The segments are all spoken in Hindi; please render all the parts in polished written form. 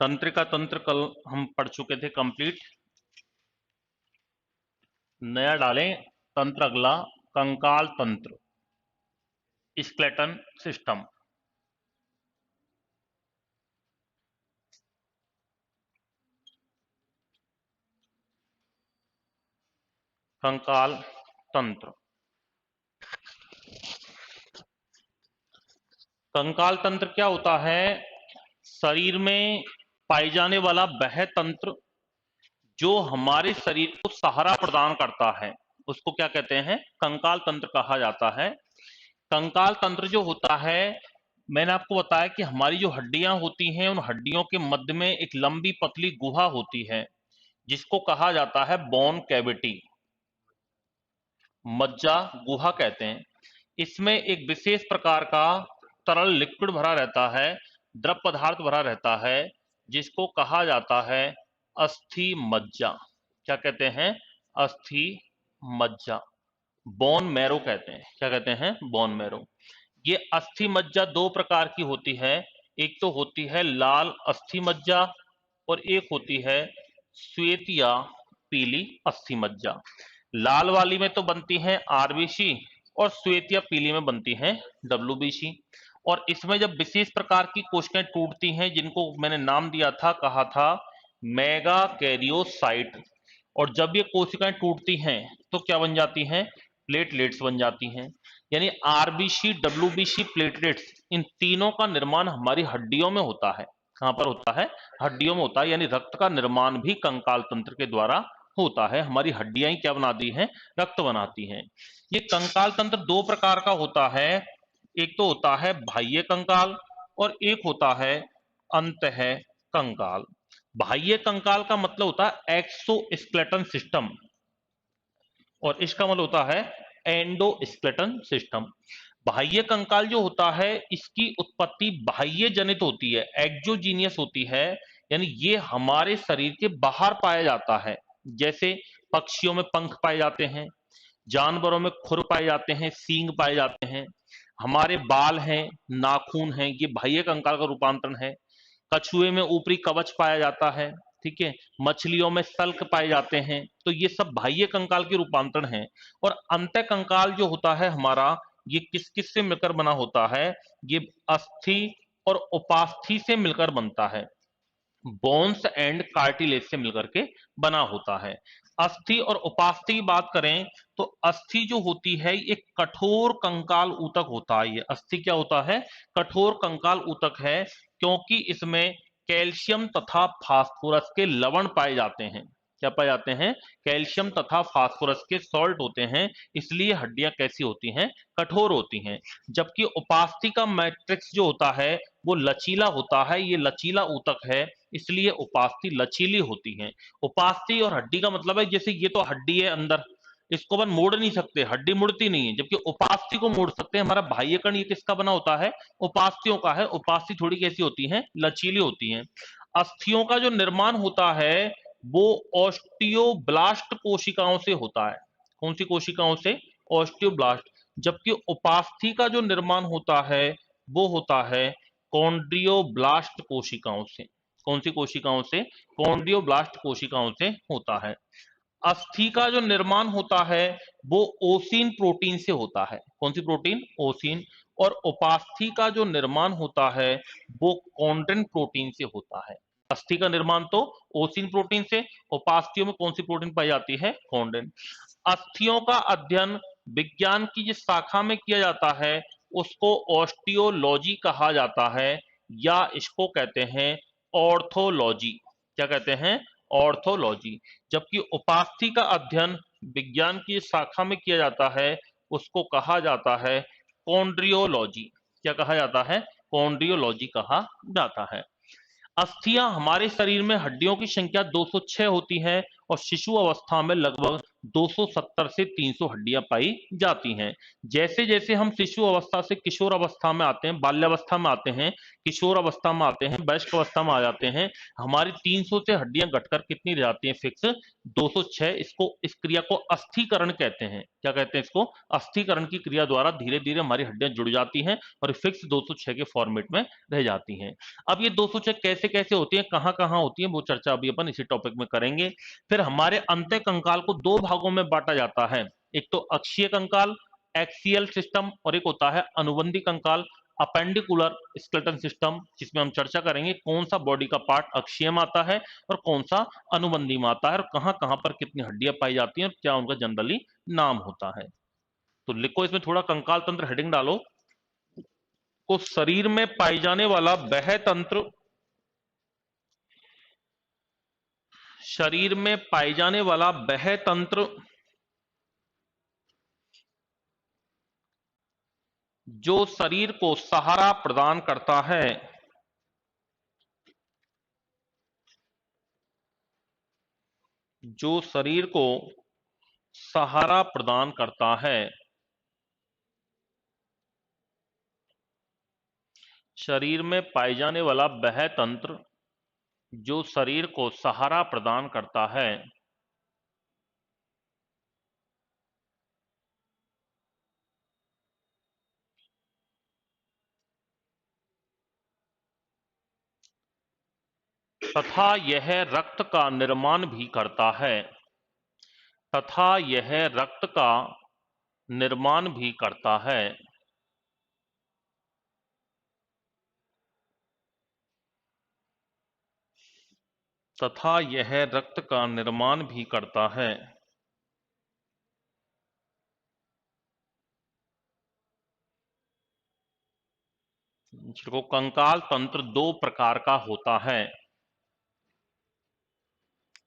तंत्रिका तंत्र कल हम पढ़ चुके थे कंप्लीट। नया डालें तंत्र अगला कंकाल तंत्र, स्केलेटन सिस्टम। कंकाल तंत्र। कंकाल तंत्र क्या होता है? शरीर में पाए जाने वाला वह तंत्र जो हमारे शरीर को सहारा प्रदान करता है, उसको क्या कहते हैं? कंकाल तंत्र कहा जाता है। कंकाल तंत्र जो होता है, मैंने आपको बताया कि हमारी जो हड्डियां होती हैं, उन हड्डियों के मध्य में एक लंबी पतली गुहा होती है जिसको कहा जाता है बोन कैविटी, मज्जा गुहा कहते हैं। इसमें एक विशेष प्रकार का तरल लिक्विड भरा रहता है, द्रव पदार्थ भरा रहता है, जिसको कहा जाता है अस्थि मज्जा। क्या कहते हैं? अस्थि मज्जा, बोन मैरो कहते हैं। क्या कहते हैं? Bone marrow. ये अस्थि मज्जा दो प्रकार की होती है, एक तो होती है लाल अस्थि मज्जा और एक होती है श्वेत या पीली अस्थि मज्जा। लाल वाली में तो बनती है आरबीसी और श्वेत या पीली में बनती है डब्ल्यूबीसी। और इसमें जब विशेष प्रकार की कोशिकाएं टूटती हैं, जिनको मैंने नाम दिया था, कहा था मेगा कैरियोसाइट, और जब ये कोशिकाएं टूटती हैं तो क्या बन जाती हैं? प्लेटलेट्स बन जाती हैं। यानी आरबीसी, डब्ल्यूबीसी, प्लेटलेट्स, इन तीनों का निर्माण हमारी हड्डियों में होता है। कहां पर होता है? हड्डियों में होता है। यानी रक्त का निर्माण भी कंकाल तंत्र के द्वारा होता है। हमारी हड्डियां ही क्या बनाती हैं? रक्त बनाती हैं। ये कंकाल तंत्र दो प्रकार का होता है, एक तो होता है बाह्य कंकाल और एक होता है अंतः कंकाल। बाह्य कंकाल का मतलब होता है एक्सोस्केलेटन सिस्टम और इसका मतलब होता है एंडोस्केलेटन सिस्टम। बाह्य कंकाल जो होता है, इसकी उत्पत्ति बाह्य जनित होती है, एक्सोजीनियस होती है। यानी ये हमारे शरीर के बाहर पाया जाता है। जैसे पक्षियों में पंख पाए जाते हैं, जानवरों में खुर पाए जाते हैं, सींग पाए जाते हैं, हमारे बाल हैं, नाखून हैं, ये बाह्य कंकाल का रूपांतरण है। कछुए में ऊपरी कवच पाया जाता है, ठीक है, मछलियों में सल्क पाए जाते हैं, तो ये सब बाह्य कंकाल के रूपांतरण हैं। और अंतः कंकाल जो होता है हमारा, ये किस किस से मिलकर बना होता है? ये अस्थि और उपास्थि से मिलकर बनता है, बोन्स एंड कार्टिलेज से मिलकर के बना होता है। अस्थि और उपास्थि की बात करें तो अस्थि जो होती है एक कठोर कंकाल ऊतक होता है। ये अस्थि क्या होता है? कठोर कंकाल ऊतक है, क्योंकि इसमें कैल्शियम तथा फास्फोरस के लवण पाए जाते हैं। क्या पाए जाते हैं? कैल्शियम तथा फास्फोरस के सॉल्ट होते हैं, इसलिए हड्डियां कैसी होती हैं? कठोर होती हैं। जबकि उपास्थि का मैट्रिक्स जो होता है वो लचीला होता है, ये लचीला ऊतक है, इसलिए उपास्थि लचीली होती है। उपास्थि और हड्डी का मतलब है, जैसे ये तो हड्डी है अंदर, इसको अपन मोड़ नहीं सकते, हड्डी मुड़ती नहीं है, जबकि उपास्थि को मोड़ सकते हैं। हमारा बाह्य कण ये किसका बना होता है? उपास्थियों का है। उपास्थि थोड़ी कैसी होती है? लचीली होती है। अस्थियों का जो निर्माण होता है वो ऑस्टियोब्लास्ट कोशिकाओं से होता है। कौन सी कोशिकाओं से? ऑस्टियोब्लास्ट। जबकि उपास्थि का जो निर्माण होता है वो होता है कॉन्ड्रियोब्लास्ट कोशिकाओं से। कौन सी कोशिकाओं से? कॉन्ड्रियोब्लास्ट कोशिकाओं से होता है। अस्थि का जो निर्माण होता है वो ओसिन प्रोटीन से होता है। कौन सी प्रोटीन? ओसिन। और उपास्थि का जो निर्माण होता है वो कॉन्ड्रिन प्रोटीन से होता है। अस्थि का निर्माण तो ओसिन प्रोटीन से, उपास्थियों में कौन सी प्रोटीन पाई जाती है? कॉन्ड्रिन। अस्थियों का अध्ययन विज्ञान की जिस शाखा में किया जाता है उसको ऑस्टियोलॉजी कहा जाता है, या इसको कहते हैं ऑर्थोलॉजी। क्या कहते हैं? ऑर्थोलॉजी। जबकि उपास्थि का अध्ययन विज्ञान की शाखा में किया जाता है उसको कहा जाता है कॉन्ड्रियोलॉजी। क्या कहा जाता है? कॉन्ड्रियोलॉजी कहा जाता है। अस्थियां हमारे शरीर में हड्डियों की संख्या 206 होती है और शिशु अवस्था में लगभग 270 से 300 हड्डियां पाई जाती हैं। जैसे जैसे हम शिशु अवस्था से किशोर अवस्था में आते हैं, बाल्यावस्था में आते हैं, किशोर अवस्था में आते हैं, वयस्क अवस्था में आ जाते हैं, हमारी 300 से हड्डियां घटकर कितनी रह जाती हैं? फिक्स 206। इसको, इस क्रिया को अस्थीकरण कहते हैं। क्या कहते हैं इसको? अस्थीकरण की क्रिया द्वारा धीरे धीरे हमारी हड्डियां जुड़ जाती हैं और फिक्स 206 के फॉर्मेट में रह जाती हैं। अब ये 206 कैसे कैसे होती है, कहां कहां होती है, वो चर्चा अभी अपन इसी टॉपिक में करेंगे। फिर हमारे अंत्य कंकाल को दो भागों में बांटा जाता है। एक तो अक्षीय कंकाल, एक्सियल सिस्टम, और एक होता है अनुबंधी कंकाल, अपेंडिकुलर स्केलेटन सिस्टम, जिसमें हम चर्चा करेंगे कौन सा बॉडी का पार्ट अक्षीय में आता है और कौन सा अनुबंधी में आता है, और कहां कहां पर कितनी हड्डियां पाई जाती हैं और क्या उनका जनरली नाम होता है। तो लिखो इसमें थोड़ा, कंकाल तंत्र हेडिंग डालो। को शरीर में पाई जाने वाला वह तंत्र, शरीर में पाई जाने वाला वह तंत्र जो शरीर को सहारा प्रदान करता है, जो शरीर को सहारा प्रदान करता है, शरीर में पाए जाने वाला वह तंत्र जो शरीर को सहारा प्रदान करता है, तथा यह रक्त का निर्माण भी करता है, तथा यह रक्त का निर्माण भी करता है, तथा यह रक्त का निर्माण भी करता है। देखो, कंकाल तंत्र दो प्रकार का होता है।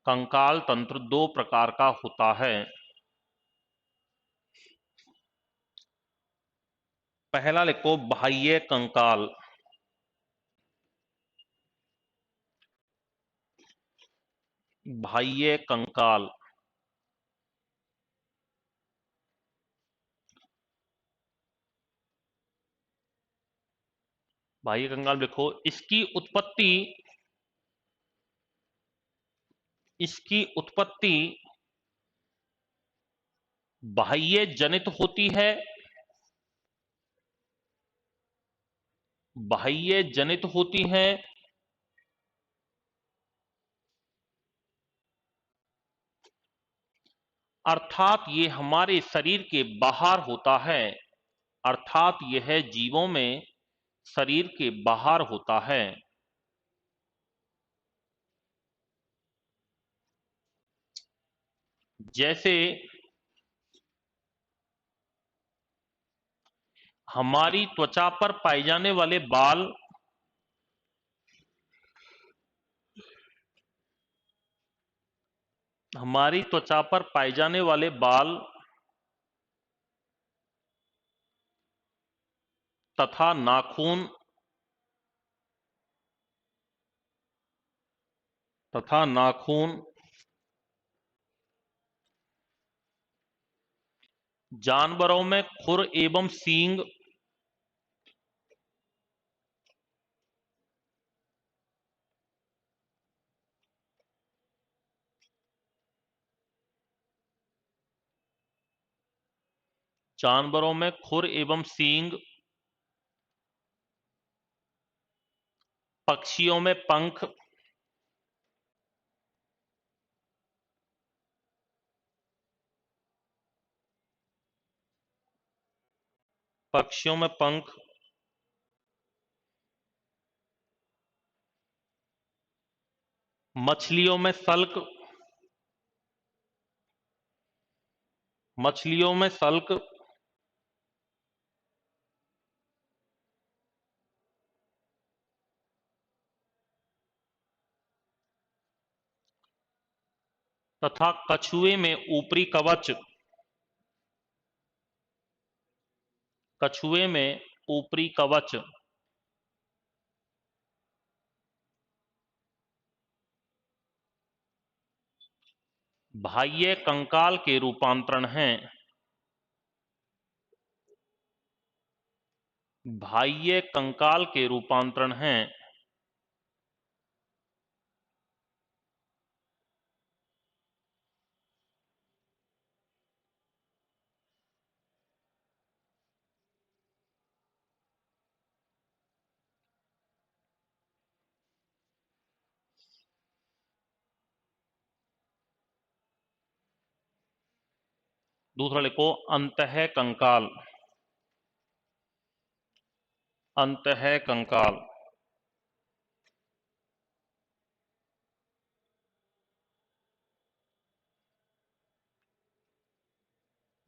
कंकाल तंत्र दो प्रकार का होता है। पहला लिखो, बाह्य कंकाल। बाह्य कंकाल, बाह्य कंकाल लिखो। इसकी उत्पत्ति बाह्य जनित होती है, बाह्य जनित होती है, अर्थात ये हमारे शरीर के बाहर होता है, अर्थात यह जीवों में शरीर के बाहर होता है। जैसे हमारी त्वचा पर पाए जाने वाले बाल, हमारी त्वचा पर पाए जाने वाले बाल तथा नाखून, तथा नाखून जानवरों में खुर एवं सींग, जानवरों में खुर एवं सींग, पक्षियों में पंख, पक्षियों में पंख, मछलियों में सल्क, मछलियों में सल्क, तथा कछुए में ऊपरी कवच, कछुए में ऊपरी कवच, बाह्य कंकाल के रूपांतरण हैं। बाह्य कंकाल के रूपांतरण हैं। दूसरा लिखो अंतः कंकाल। अंतः कंकाल।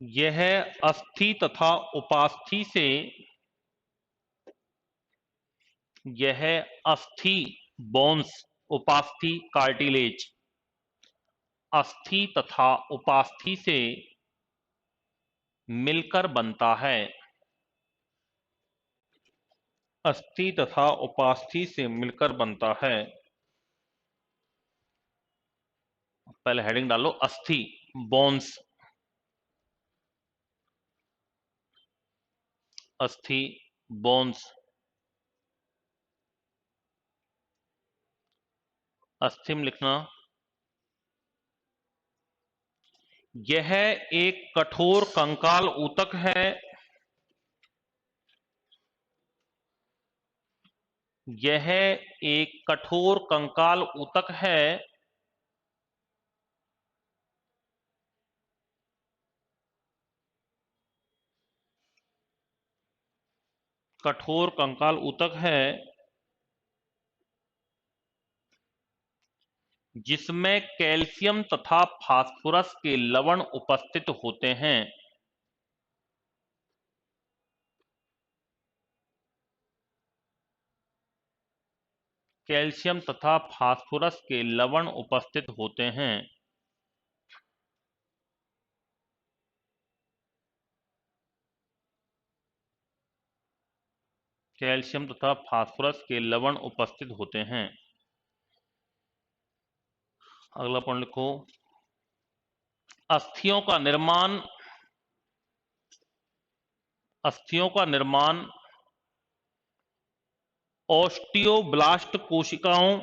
यह अस्थि तथा उपास्थि से, यह अस्थि बोन्स, उपास्थि कार्टिलेज, अस्थि तथा उपास्थि से मिलकर बनता है। अस्थि तथा उपास्थि से मिलकर बनता है। पहले हेडिंग डालो अस्थि बोन्स, अस्थि बोन्स, अस्थिम लिखना। यह एक कठोर कंकाल ऊतक है। यह एक कठोर कंकाल ऊतक है। कठोर कंकाल ऊतक है जिसमें कैल्शियम तथा फास्फोरस के लवण उपस्थित होते हैं। कैल्शियम तथा फास्फोरस के लवण उपस्थित होते हैं। कैल्शियम तथा फास्फोरस के लवण उपस्थित होते हैं। अगला पॉइंट लिखो अस्थियों का निर्माण। अस्थियों का निर्माण ओस्टियोब्लास्ट कोशिकाओं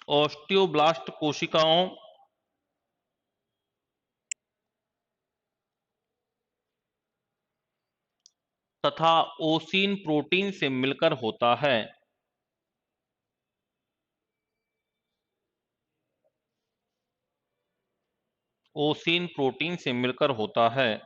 ओस्टियोब्लास्ट कोशिकाओं तथा ओसिन प्रोटीन से मिलकर होता है। ओसिन प्रोटीन से मिलकर होता है।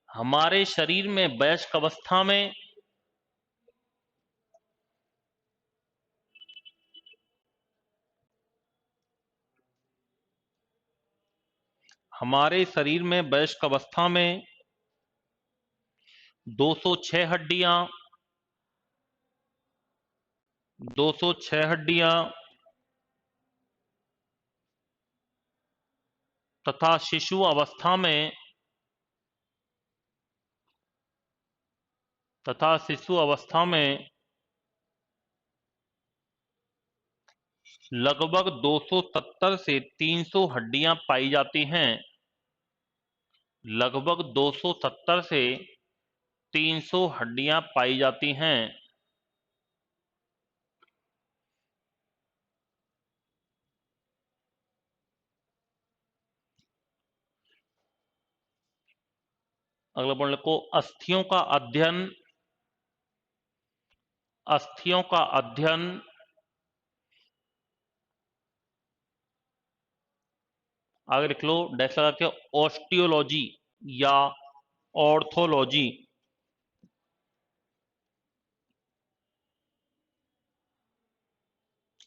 हमारे शरीर में वयस्क अवस्था में हमारे शरीर में वयस्क अवस्था में 206 हड्डियां 206 हड्डियां तथा शिशु अवस्था में लगभग 270 से 300 हड्डियां पाई जाती हैं। लगभग 270 से 300 हड्डियां पाई जाती हैं। अगला पॉइंट लिखो अस्थियों का अध्ययन। अस्थियों का अध्ययन आगे लिख लो डैश लगा के ऑस्टियोलॉजी या ऑर्थोलॉजी।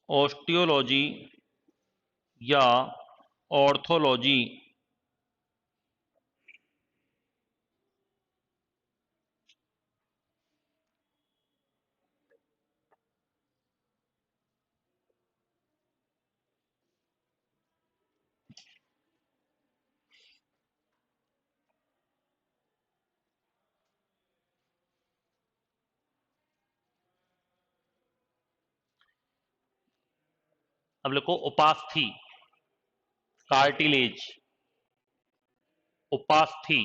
ऑस्टियोलॉजी या ऑर्थोलॉजी। अब लिखो उपास्थि, कार्टिलेज, उपास्थि,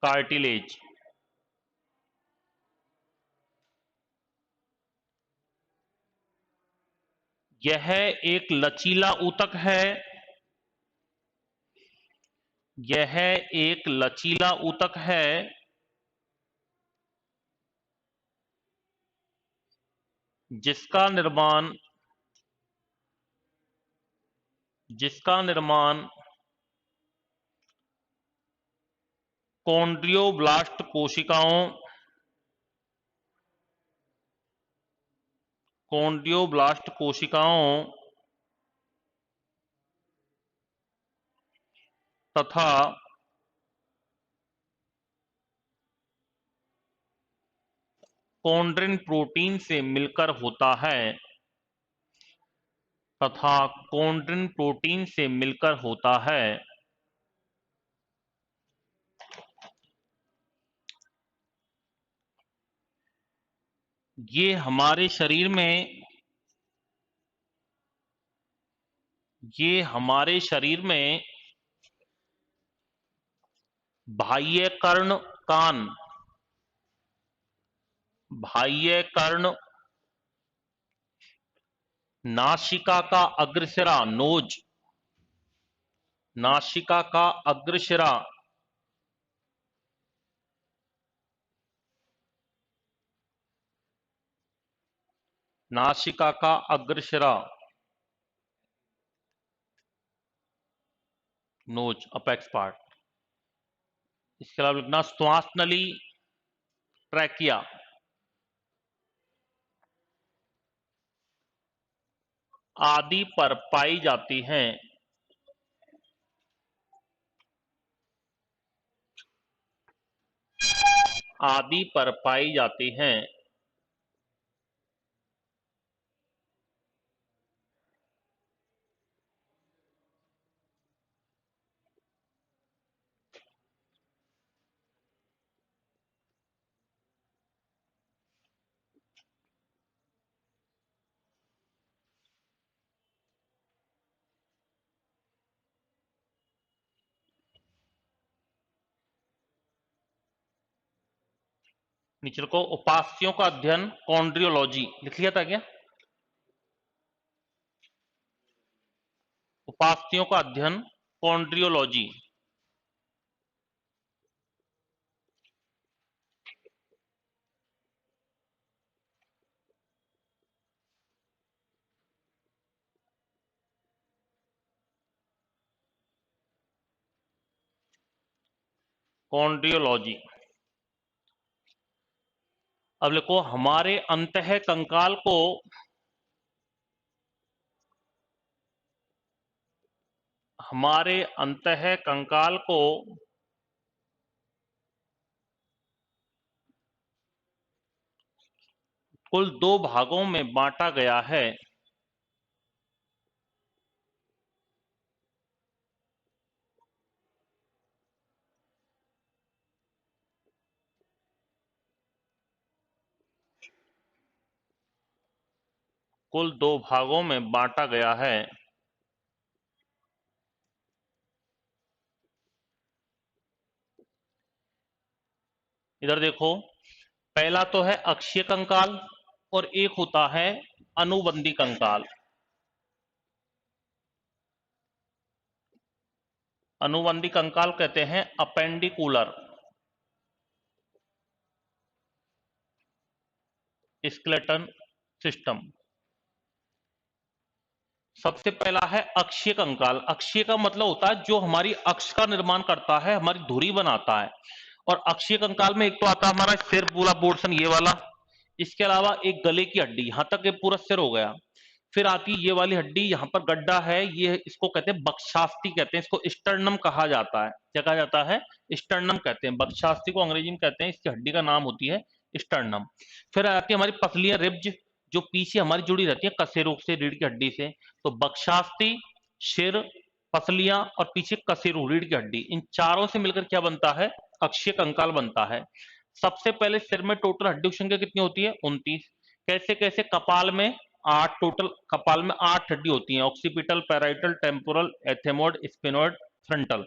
कार्टिलेज। यह एक लचीला ऊतक है, यह एक लचीला ऊतक है जिसका निर्माण कॉन्ड्रियोब्लास्ट कोशिकाओं तथा कॉन्ड्रिन प्रोटीन से मिलकर होता है, ये हमारे शरीर में बाह्य कर्ण, नासिका का अग्रशिरा नोज, नासिका का अग्रशिरा, नासिका का अग्रशिरा नोज, अपेक्स पार्ट। इसके अलावा लिखना श्वास नली, ट्रैकिया, आदि पर पाई जाती हैं, आदि पर पाई जाती हैं। नीचे को उपास्यों का अध्ययन कॉन्ड्रियोलॉजी लिख लिया था क्या? उपास्यों का अध्ययन कॉन्ड्रियोलॉजी। कॉन्ड्रियोलॉजी। अब लिखो हमारे अंतः कंकाल को कुल 2 भागों में बांटा गया है। कुल 2 भागों में बांटा गया है। इधर देखो, पहला तो है अक्षीय कंकाल और एक होता है अनुबंधी कंकाल। अनुबंधी कंकाल कहते हैं अपेंडिकुलर स्केलेटन सिस्टम। सबसे पहला है अक्षीय कंकाल। अक्षीय का मतलब होता है जो हमारी अक्ष का निर्माण करता है, हमारी धुरी बनाता है। और अक्षीय कंकाल में एक तो आता है हमारा सिर पूरा पोर्शन ये वाला, इसके अलावा एक गले की हड्डी, यहां तक ये पूरा सिर हो गया। फिर आती ये वाली हड्डी, यहां पर गड्ढा है, ये इसको कहते हैं बक्षास्थि, कहते हैं इसको स्टर्नम कहा जाता है। क्या कहा जाता है? स्टर्नम कहते हैं। बक्षास्थि को अंग्रेजी में कहते हैं, इसकी हड्डी का नाम होती है स्टर्नम। फिर आती है हमारी पसलियां, रिब्ज, जो पीछे हमारी जुड़ी रहती है कशेरुक से, रीढ़ की हड्डी से। तो बक्षास्थि, सिर, पसलियां और पीछे कशेरुक, रीढ़ की हड्डी, इन चारों से मिलकर क्या बनता है? अक्षीय कंकाल बनता है। सबसे पहले सिर में टोटल हड्डी संख्या कितनी होती है? 29। कैसे कैसे? कपाल में 8 टोटल कपाल में 8 हड्डी होती हैं, occipital, parietal, temporal, ethmoid, sphenoid, frontal.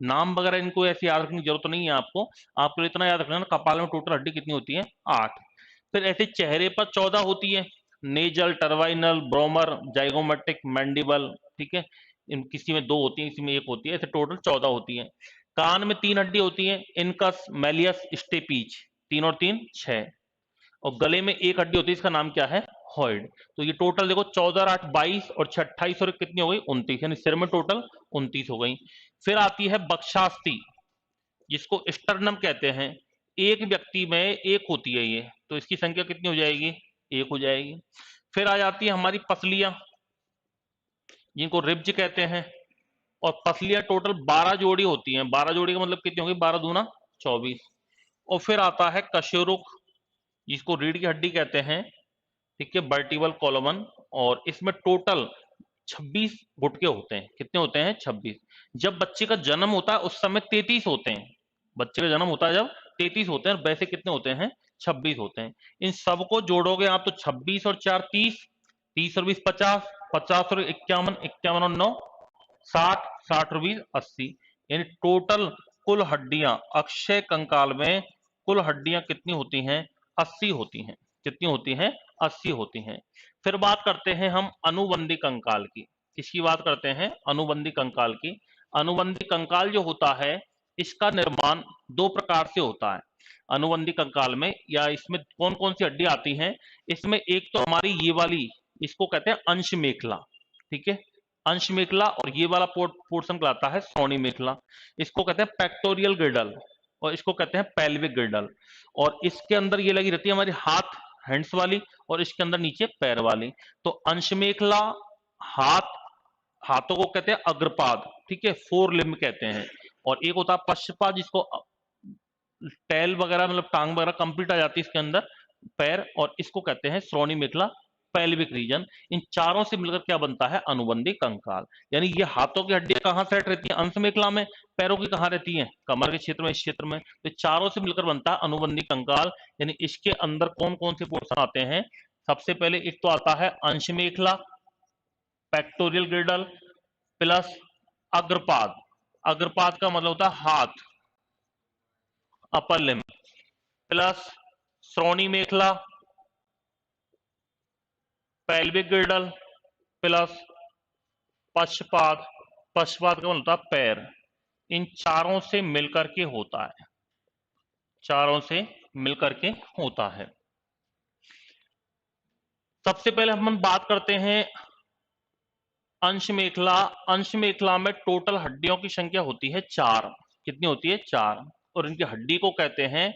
नाम वगैरह इनको ऐसे याद रखने की जरूरत नहीं है आपको, आपको इतना याद रखना कपाल में टोटल हड्डी कितनी होती है, 8। फिर ऐसे चेहरे पर 14 होती है, नेजल, टर्वाइनल, ब्रोमर, जाइगोमेटिक, मैंडिबल, ठीक है, इन किसी में 2 होती है, किसी में 1 होती है, ऐसे टोटल 14 होती है। कान में 3 हड्डी होती है, इनकस, मैलियस, स्टेपीच, 3 और 3 6। और गले में 1 हड्डी होती है, इसका नाम क्या है, हॉइड। तो ये टोटल देखो 14 और 8 22 और 6 28 और कितनी हो गई, 29, यानी सिर में टोटल 29 हो गई। फिर आती है बक्षास्थि, जिसको स्टर्नम कहते हैं, एक व्यक्ति में 1 होती है ये, तो इसकी संख्या कितनी हो जाएगी, 1 हो जाएगी। फिर आ जाती है हमारी पसलियां, जिनको रिब्ज कहते हैं, और पसलियां टोटल 12 जोड़ी होती हैं। 12 जोड़ी का मतलब कितनी होगी, 12 दूना 24। और फिर आता है कशेरुक, जिसको रीढ़ की हड्डी कहते हैं, ठीक है, वर्टिबल कॉलमन, और इसमें टोटल 26 गुटके होते हैं। कितने होते हैं, 26। जब बच्चे का जन्म होता है उस समय 33 होते हैं, बच्चे का जन्म होता है जब 33 होते हैं, वैसे कितने होते हैं, 26 होते हैं। इन सबको जोड़ोगे आप तो 26 और 4 30, 30 और 20 50, 50 और 51, 51 और 9 60, 60 और 20 80, यानी टोटल कुल हड्डियां अक्षय कंकाल में कुल हड्डियां कितनी होती हैं, 80 होती हैं। कितनी होती हैं, 80 होती हैं। फिर बात करते हैं हम अनुबंधी कंकाल की। किसकी बात करते हैं, अनुबंधी कंकाल की। अनुबंधी कंकाल जो होता है, इसका निर्माण 2 प्रकार से होता है। अनुबंधी कंकाल में या इसमें कौन कौन सी हड्डी आती हैं, इसमें एक तो हमारी ये वाली, इसको कहते हैं अंश मेखला, ठीक है, अंश मेखला, और ये वाला पोर्शन कहलाता है श्रोणी मेखला। इसको कहते हैं पेक्टोरियल गिर्डल, और इसको कहते हैं पेल्विक गिर्डल। और इसके अंदर ये लगी रहती है हमारी हाथ, हैंड्स वाली, और इसके अंदर नीचे पैर वाली। तो अंश मेखला, हाथ, हाथों को कहते हैं अग्रपाद, ठीक है, 4 लिम्ब कहते हैं। और एक होता है पश्चपाद, जिसको टैल वगैरह मतलब टांग वगैरह कंप्लीट आ जाती है इसके अंदर, पैर, और इसको कहते हैं श्रोणी मेखला, पेल्विक रीजन। इन चारों से मिलकर क्या बनता है, अनुबंधी कंकाल। यानी ये हाथों की हड्डियां कहां सेट रहती है, अंश मेखला में, पैरों की कहां रहती है, कमर के क्षेत्र में, इस क्षेत्र में। तो चारों से मिलकर बनता है अनुबंधी कंकाल। यानी इसके अंदर कौन कौन से पोर्शन आते हैं, सबसे पहले एक तो आता है अंश मेखला, पेक्टोरियल गिर्डल, प्लस अग्रपाद। अग्रपाद का मतलब होता है हाथ, अपर लिम्ब, प्लस श्रोणी मेखला, पेल्विक गिर्डल, प्लस पश्चपाद। पश्चपाद का मतलब होता है पैर। इन चारों से मिलकर के होता है, चारों से मिलकर के होता है। सबसे पहले हम बात करते हैं अंश मेखला। अंश मेखला में टोटल हड्डियों की संख्या होती है 4। कितनी होती है, 4। और इनकी हड्डी को कहते हैं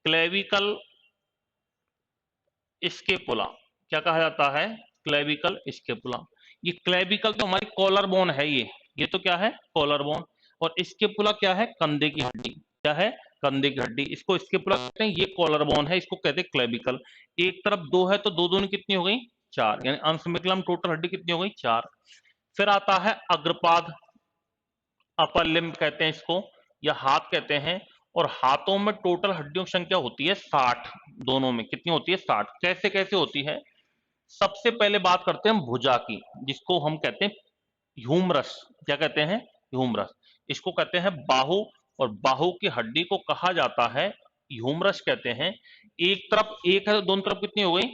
क्लेविकल स्केपुला। क्या कहा जाता है, क्लेविकल स्केपुला। ये क्लेविकल तो हमारी कॉलर बोन है, ये तो क्या है, कॉलर बोन। और स्केपुला क्या है, कंधे की हड्डी। क्या है, कंधे की हड्डी। इसको स्केपुला कहते हैं, ये कॉलर बोन है, इसको कहते हैं क्लेविकल। एक तरफ 2 है तो 2 दूनी कितनी हो गई, 4, यानी अंश मेखला में टोटल हड्डी कितनी हो गई, 4। फिर आता है अग्रपाद, अपर लिम्ब कहते हैं इसको, या हाथ कहते हैं। और हाथों में टोटल हड्डियों की संख्या होती है 60, दोनों में कितनी होती है, 60। कैसे कैसे होती है, सबसे पहले बात करते हैं हम भुजा की, जिसको हम कहते हैं ह्यूमरस। क्या कहते हैं, ह्यूमरस। इसको कहते हैं बाहु, और बाहु की हड्डी को कहा जाता है ह्यूमरस कहते हैं। एक तरफ 1 है तो दोनों तरफ कितनी हो गई,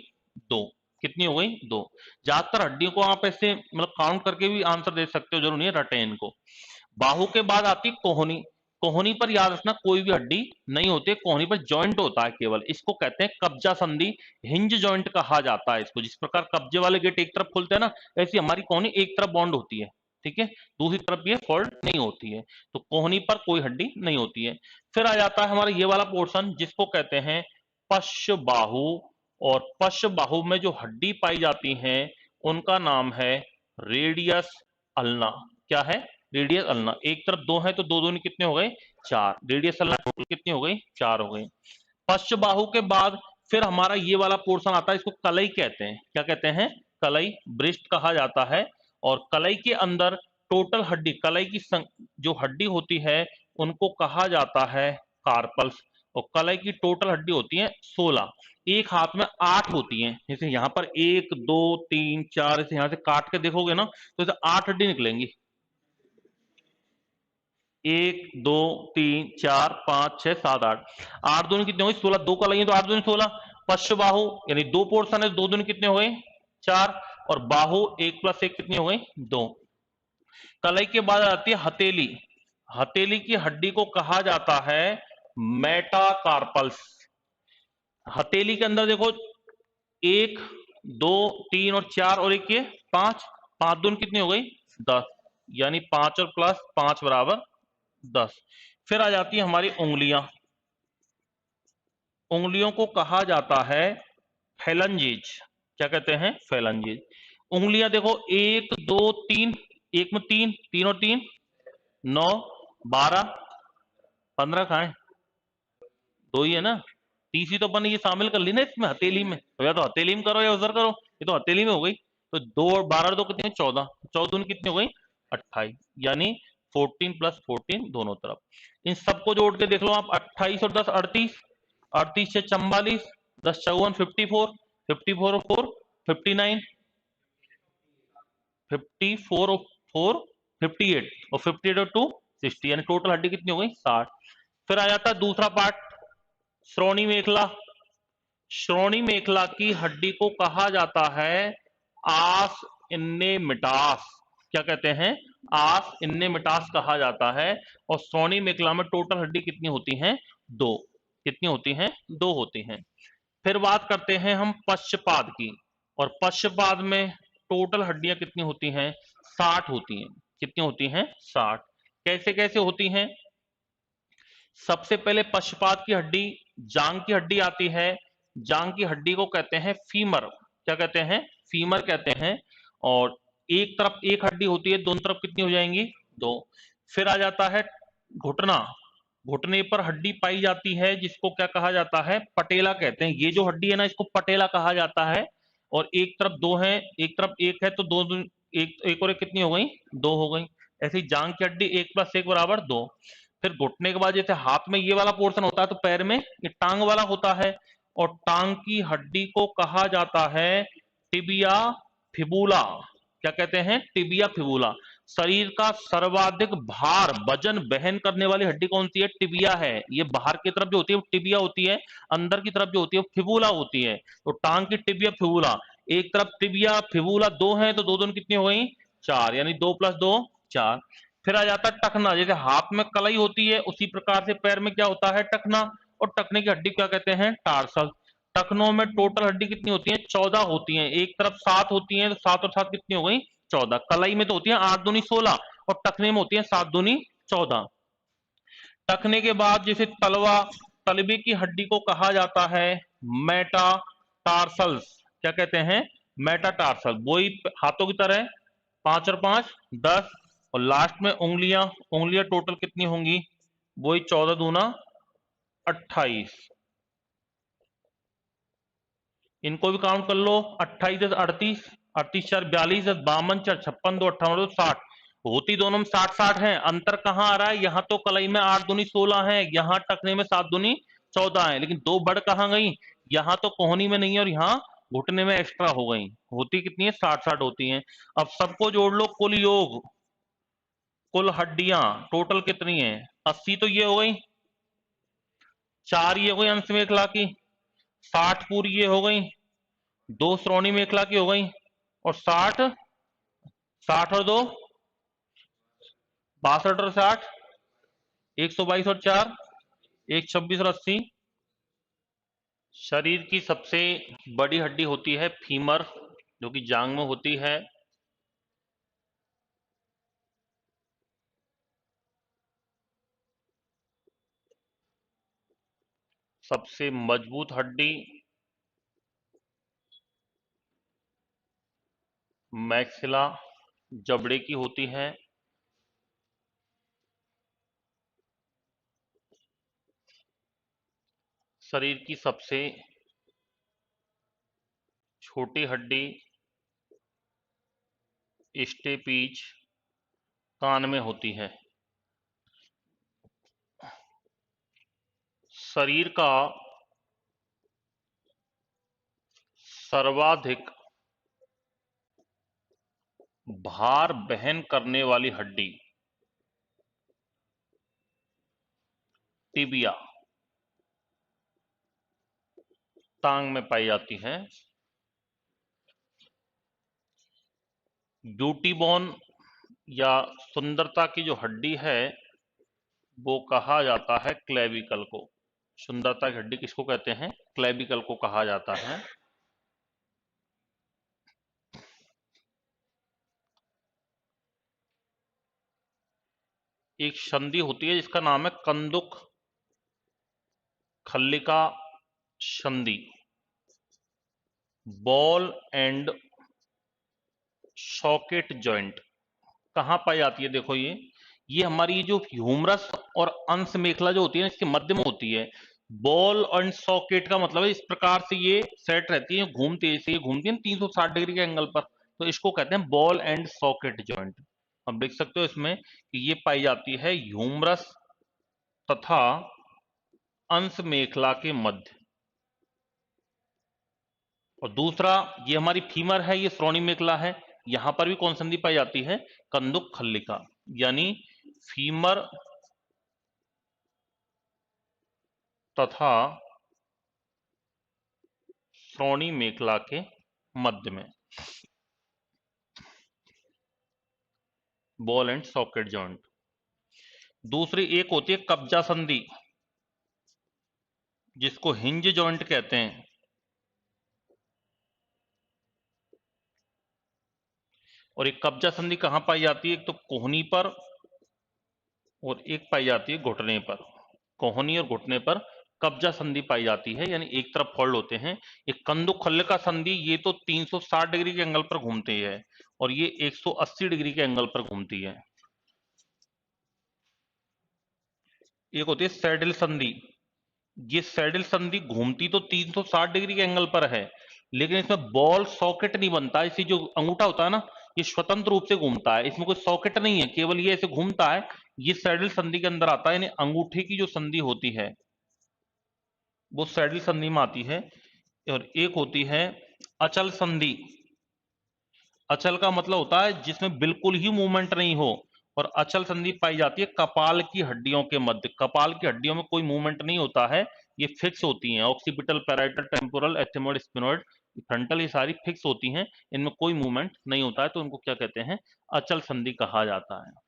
2। कितनी हो गई, 2। ज्यादातर हड्डियों को आप ऐसे मतलब काउंट करके भी आंसर दे सकते हो, जरूर नहीं है रटे इनको। बाहु के बाद आती है कोहनी। कोहनी पर याद रखना कोई भी हड्डी नहीं होती है, कोहनी पर जॉइंट होता है केवल, इसको कहते हैं कब्जा संधि, हिंज जॉइंट कहा जाता है इसको। जिस प्रकार कब्जे वाले गेट एक तरफ खुलते हैं ना, ऐसी हमारी कोहनी एक तरफ बॉन्ड होती है, ठीक है, दूसरी तरफ ये फोल्ड नहीं होती है। तो कोहनी पर कोई हड्डी नहीं होती है। फिर आ जाता है हमारा ये वाला पोर्शन, जिसको कहते हैं पश्च बाहु। और पश्च बाहु में जो हड्डी पाई जाती है उनका नाम है रेडियस अल्ना। क्या है, रेडियस अल्ना। एक तरफ 2 है तो 2 दूनी कितने हो गए, 4। रेडियस अल्ना टोटल कितनी हो गई, 4 हो गई। पश्च बाहु के बाद फिर हमारा ये वाला पोर्शन आता है, इसको कलई कहते हैं। क्या कहते हैं, कलई, ब्रेस्ट कहा जाता है। और कलई के अंदर टोटल हड्डी, कलई की जो हड्डी होती है उनको कहा जाता है कार्पल्स। और कलाई की टोटल हड्डी होती है 16। एक हाथ में 8 होती हैं। जैसे यहां पर 1 2 3 4, ऐसे यहां से काट के देखोगे ना तो इसे 8 हड्डी निकलेंगी। 1 2 3 4 5 6 7 8। 8 दूनी कितने हुए 16, दो कलाई है तो 8 दूनी 16। पश्च बाहु यानी दो पोर्शन है, दो दूनी कितने हुए 4। और बाहु 1 + 1 कितने हुए 2। कलाई के बाद आती है हथेली। हथेली की हड्डी को कहा जाता है मेटाकार्पल्स। हथेली के अंदर देखो 1 2 3 और 4 और एक ये 5। 5 दूनी कितनी हो गई 10, यानी 5 और +5 बराबर 10। फिर आ जाती है हमारी उंगलियां। उंगलियों को कहा जाता है फेलंजेज। क्या कहते हैं फेलंजेज। उंगलियां देखो 1 2 3, एक में 3, 3 और 3 9, 12, 15 कहाँ है, दो ही है ना। तीसरी तो अपन ने ये शामिल कर ली ना इसमें हथेली में, तो या तो हथेली में करो या उधर करो, ये तो हथेली में हो गई। तो 2 और 12 दो कितने 14, 14 दूनी कितनी हो गई 28, यानी 14 + 14 दोनों तरफ। इन सबको जोड़ के देख लो आप, 28 और 10 38, 38 से 44, 10 54 54, 54 और 4 59, 54 और 4 58, और 58 और 2 60, यानी टोटल हड्डी कितनी हो गई 60। फिर आ जाता है दूसरा पार्ट, श्रोणी मेखला। श्रोणी मेखला की हड्डी को कहा जाता है आस इन्नेमिटास। क्या कहते हैं आस इन्नेमिटास कहा जाता है। और श्रोणी मेखला में टोटल हड्डी कितनी होती हैं 2। कितनी होती हैं 2 होती हैं। फिर बात करते हैं हम पश्चपाद की। और पश्चपाद में टोटल हड्डियां कितनी होती हैं 60 होती हैं। कितनी होती हैं 60। कैसे कैसे होती हैं। सबसे पहले पश्चपाद की हड्डी जांग की हड्डी आती है। जांग की हड्डी को कहते हैं फीमर। क्या कहते हैं फीमर कहते हैं। और एक तरफ एक हड्डी होती है, दोनों तरफ कितनी हो जाएंगी 2। फिर आ जाता है घुटना। घुटने पर हड्डी पाई जाती है जिसको क्या कहा जाता है पटेला कहते हैं। ये जो हड्डी है ना इसको पटेला कहा जाता है। और एक तरफ 2 है, एक तरफ 1 है, तो एक एक और एक कितनी हो गई 2 हो गई। ऐसे ही जांग की हड्डी 1 + 1 बराबर 2। फिर घुटने के बाद जैसे हाथ में ये वाला पोर्शन होता है तो पैर में ये टांग वाला होता है। और टांग की हड्डी को कहा जाता है टिबिया फिबुला। क्या कहते हैं टिबिया फिबुला। शरीर का सर्वाधिक भार वजन वहन करने वाली हड्डी कौन सी है टिबिया है। ये बाहर की तरफ जो होती है वो टिबिया होती है, अंदर की तरफ जो होती है वो फिबुला होती है। तो टांग की टिबिया फिबुला, एक तरफ टिबिया फिबुला 2 है तो 2 दूनी कितनी हो गई 4, यानी 2 + 2 4। फिर आ जाता है टखना। जैसे हाथ में कलाई होती है उसी प्रकार से पैर में क्या होता है टखना। और टखने की हड्डी क्या कहते हैं टार्सल। टखनों में टोटल हड्डी कितनी होती है 14 होती है। एक तरफ 7 होती है तो 7 और 7 कितनी हो गई 14। कलाई में तो होती है 8 दूनी 16 और टखने में होती है 7 दूनी 14। टखने के बाद जैसे तलवा, तलवे की हड्डी को कहा जाता है मेटाटार्सल्स। क्या कहते हैं मेटाटार्सल। वही हाथों की तरह 5 और 5 10। और लास्ट में उंगलियां, उंगलियां टोटल कितनी होंगी वही 14 दूना 28। इनको भी काउंट कर लो, 28 10 38, 38 4 42, 10 52 4 56, 2 58, 2 60। होती दोनों में 60 60 है। अंतर कहां आ रहा है, यहाँ तो कलाई में 8 दूनी 16 है, यहाँ टकने में 7 दूनी 14 है। लेकिन दो बढ़ कहां गई, यहाँ तो कोहनी में नहीं है और यहाँ घुटने में एक्स्ट्रा हो गई। होती कितनी है 60 60 होती हैं। अब सबको जोड़ लो, कुल योग कुल हड्डियां टोटल कितनी है 80। तो ये हो गई 4, ये हो गई अंश मेखला की 60 पूरी ये हो गई, 2 श्रोणी मेखला की हो गई। और 60, 60 और 2 62 और 60 122 और 4 126 और 80। शरीर की सबसे बड़ी हड्डी होती है फीमर, जो कि जांग में होती है। सबसे मजबूत हड्डी मैक्सिला जबड़े की होती है। शरीर की सबसे छोटी हड्डी स्टेपीज कान में होती है। शरीर का सर्वाधिक भार वहन करने वाली हड्डी टिबिया टांग में पाई जाती है। ब्यूटी बोन या सुंदरता की जो हड्डी है वो कहा जाता है क्लेविकल को। सुंदरता की हड्डी किसको कहते हैं? क्लेविकल को कहा जाता है। एक संधि होती है जिसका नाम है कंदुक खल्लिका संधि। बॉल एंड सॉकेट जॉइंट कहाँ पाई जाती है? देखो ये हमारी जो ह्यूमरस और अंश मेखला जो होती है इसके मध्य में होती है। बॉल एंड सॉकेट का मतलब है इस प्रकार से ये सेट रहती है, घूमती है, ये घूमती है 360 डिग्री के एंगल पर, तो इसको कहते हैं बॉल एंड सॉकेट जॉइंट। अब देख सकते हो इसमें कि ये पाई जाती है ह्यूमरस तथा अंश मेखला के मध्य। और दूसरा ये हमारी फीमर है, ये श्रोणि मेखला है, यहां पर भी कौन संधि पाई जाती है? कंदुक खल्लिका, यानी फीमर तथा श्रोणि मेखला के मध्य में बॉल एंड सॉकेट जॉइंट। दूसरी एक होती है कब्जा संधि जिसको हिंज जॉइंट कहते हैं। और एक कब्जा संधि कहां पाई जाती है? एक तो कोहनी पर और एक पाई जाती है घुटने पर। कोहनी और घुटने पर कब्जा संधि पाई जाती है, यानी एक तरफ फोल्ड होते हैं। एक कंदुक खल्लिका संधि ये तो 360 डिग्री के एंगल पर घूमती है और ये 180 डिग्री के एंगल पर घूमती है। एक होती है सैडल संधि। ये सैडल संधि घूमती तो 360 डिग्री के एंगल पर है, लेकिन इसमें बॉल सॉकेट नहीं बनता। इसी जो अंगूठा होता है ना, ये स्वतंत्र रूप से घूमता है, इसमें कोई सॉकेट नहीं है, केवल ये ऐसे घूमता है। ये सैडल संधि के अंदर आता है, यानी अंगूठे की जो संधि होती है वो सैडल संधि में आती है। और एक होती है अचल संधि। अचल का मतलब होता है जिसमें बिल्कुल ही मूवमेंट नहीं हो। और अचल संधि पाई जाती है कपाल की हड्डियों के मध्य। कपाल की हड्डियों में कोई मूवमेंट नहीं होता है, ये फिक्स होती हैं। Occipital, parietal, temporal, ethmoid, sphenoid, frontal, ये सारी फिक्स होती हैं, इनमें कोई मूवमेंट नहीं होता है, तो उनको क्या कहते हैं? अचल संधि कहा जाता है।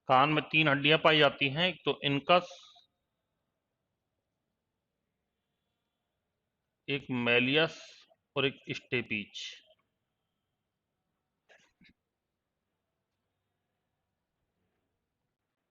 कान में 3 हड्डियां पाई जाती हैं, एक तो इनकस, एक मेलियस और एक स्टेपीच।